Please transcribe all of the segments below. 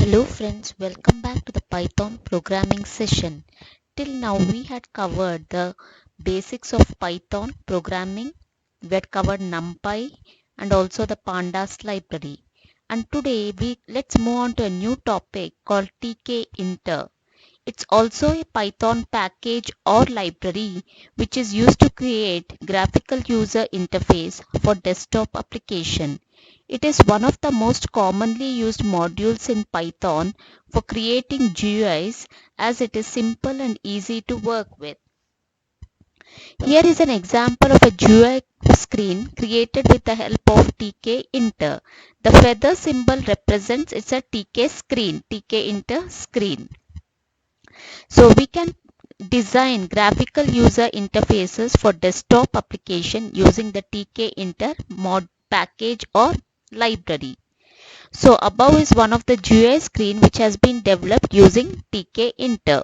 Hello friends, welcome back to the Python programming session. Till now we had covered the basics of Python programming. We had covered NumPy and also the pandas library. And today let's move on to a new topic called Tkinter. It's also a Python package or library which is used to create graphical user interface for desktop application. It is one of the most commonly used modules in Python for creating GUIs as it is simple and easy to work with. Here is an example of a GUI screen created with the help of Tkinter. The feather symbol represents it's a Tkinter screen. So we can design graphical user interfaces for desktop application using the Tkinter mod package or library. So above is one of the GUI screen which has been developed using Tkinter.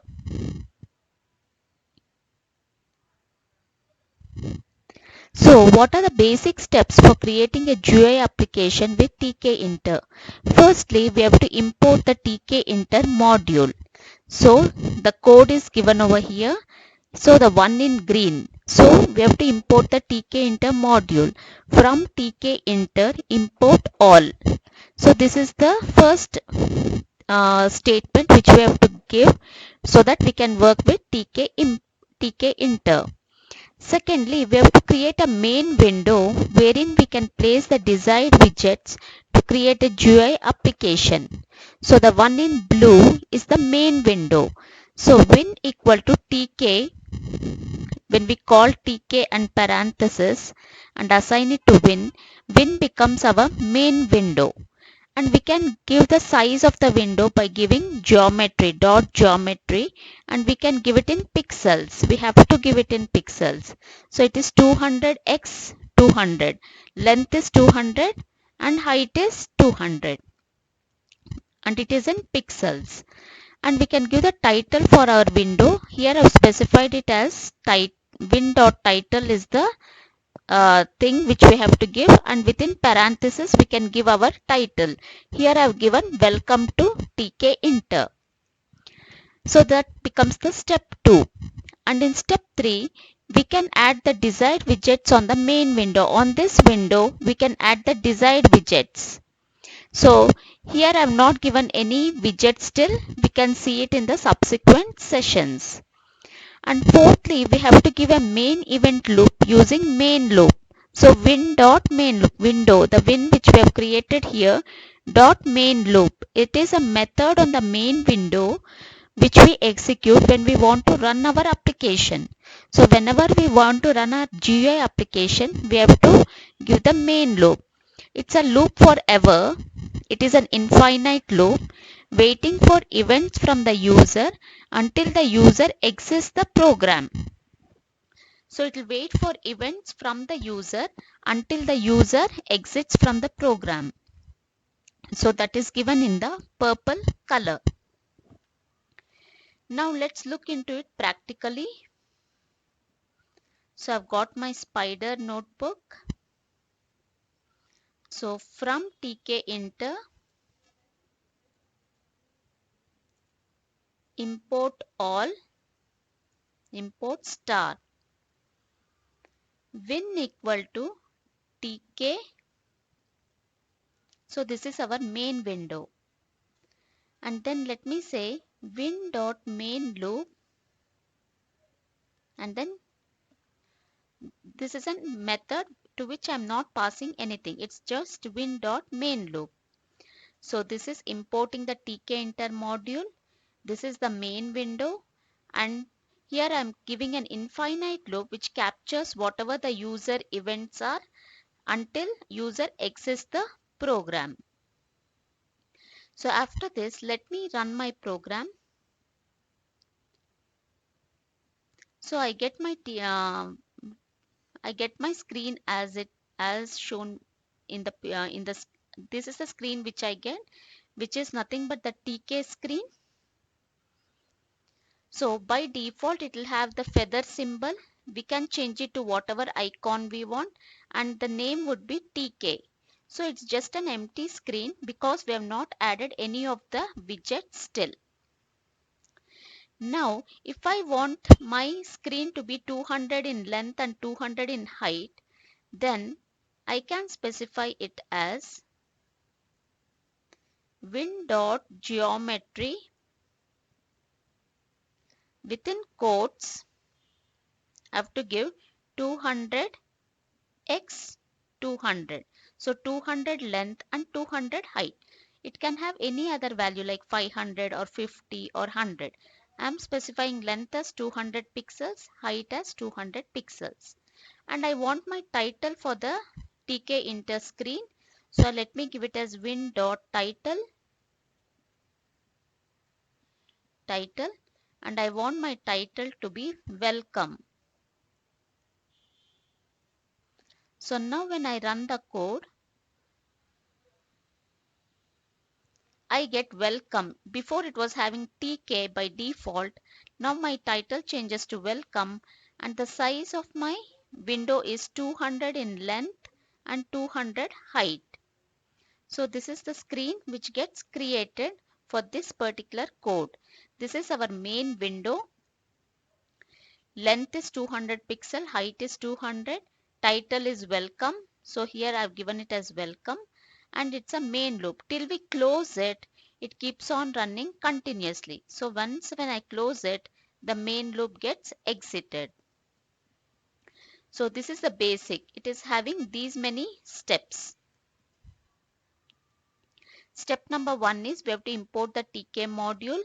So what are the basic steps for creating a GUI application with Tkinter? Firstly, we have to import the Tkinter module. So the code is given over here. So the one in green. So we have to import the Tkinter module. From Tkinter import all. So this is the first statement which we have to give so that we can work with Tkinter. Secondly, we have to create a main window wherein we can place the desired widgets to create a GUI application. So the one in blue is the main window. So win equal to tk. When we call tk and parenthesis and assign it to win becomes our main window. And we can give the size of the window by giving geometry, and we can give it in pixels. We have to give it in pixels. So it is 200 x 200. Length is 200 and height is 200. And it is in pixels. And we can give the title for our window. Here I have specified it as win.title is the thing which we have to give, and within parenthesis we can give our title. Here I have given welcome to Tkinter. So that becomes the step 2. And in step 3 we can add the desired widgets on the main window. On this window we can add the desired widgets. So here I have not given any widget still. We can see it in the subsequent sessions. And fourthly, we have to give a main event loop using main loop. So win.main loop, window, the win which we have created here, dot main loop. It is a method on the main window which we execute when we want to run our application. So whenever we want to run our GUI application, we have to give the main loop. It's a loop forever. It is an infinite loop waiting for events from the user until the user exits the program. So it will wait for events from the user until the user exits from the program. So that is given in the purple color. Now let's look into it practically. So I've got my Spider notebook. So from Tkinter, import all, import star. Win equal to tk. So this is our main window. And then let me say win.main loop, and then this is a method to which I'm not passing anything. It's just win.main loop. So this is importing the Tkinter module. This is the main window, and here I'm giving an infinite loop which captures whatever the user events are until user exits the program. So after this, let me run my program. So I get my screen as shown in the this is the screen which I get, which is nothing but the TK screen. So by default it will have the feather symbol. We can change it to whatever icon we want, and the name would be TK. So it's just an empty screen because we have not added any of the widgets still. Now, if I want my screen to be 200 in length and 200 in height, then I can specify it as win.geometry within quotes. I have to give 200 x 200. So 200 length and 200 height. It can have any other value like 500 or 50 or 100. I am specifying length as 200 pixels, height as 200 pixels. And I want my title for the Tkinter screen. So let me give it as win.title, title, and I want my title to be welcome. So now when I run the code, I get welcome. Before it was having TK by default. Now my title changes to welcome and the size of my window is 200 in length and 200 height. So this is the screen which gets created for this particular code. This is our main window. Length is 200 pixel, height is 200, title is welcome. So here I have given it as welcome and it's a main loop. Till we close it, it keeps on running continuously. So once when I close it, the main loop gets exited. So this is the basic. It is having these many steps. Step number 1 is we have to import the TK module.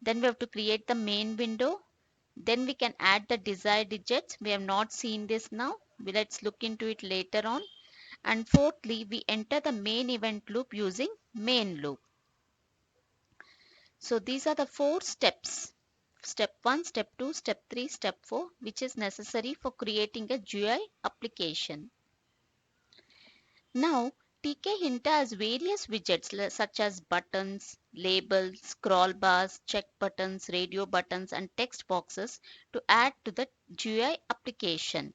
Then we have to create the main window. Then we can add the desired digits. We have not seen this now. Let's look into it later on. And fourthly, we enter the main event loop using main loop. So these are the 4 steps. Step 1, step 2, step 3, step 4, which is necessary for creating a GUI application. Now, Tkinter has various widgets such as buttons, labels, scroll bars, check buttons, radio buttons and text boxes to add to the GUI application.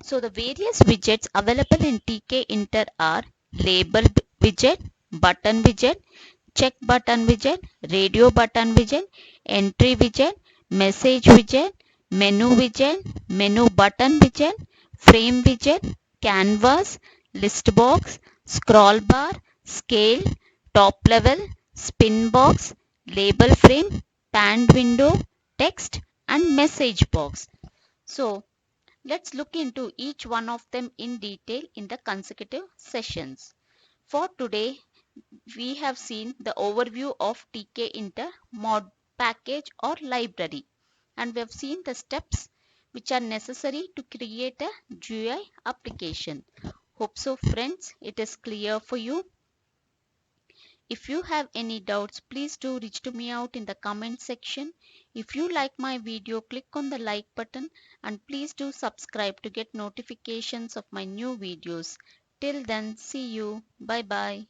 So the various widgets available in Tkinter are label widget, button widget, check button widget, radio button widget, entry widget, message widget, menu button widget, frame widget, canvas, list box, scroll bar, scale, top level, spin box, label frame, panned window, text and message box. So let's look into each one of them in detail in the consecutive sessions. For today, we have seen the overview of Tkinter mod package or library and we have seen the steps which are necessary to create a GUI application. Hope so friends, it is clear for you. If you have any doubts, please do reach to me out in the comment section. If you like my video, click on the like button and please do subscribe to get notifications of my new videos. Till then, see you. Bye bye.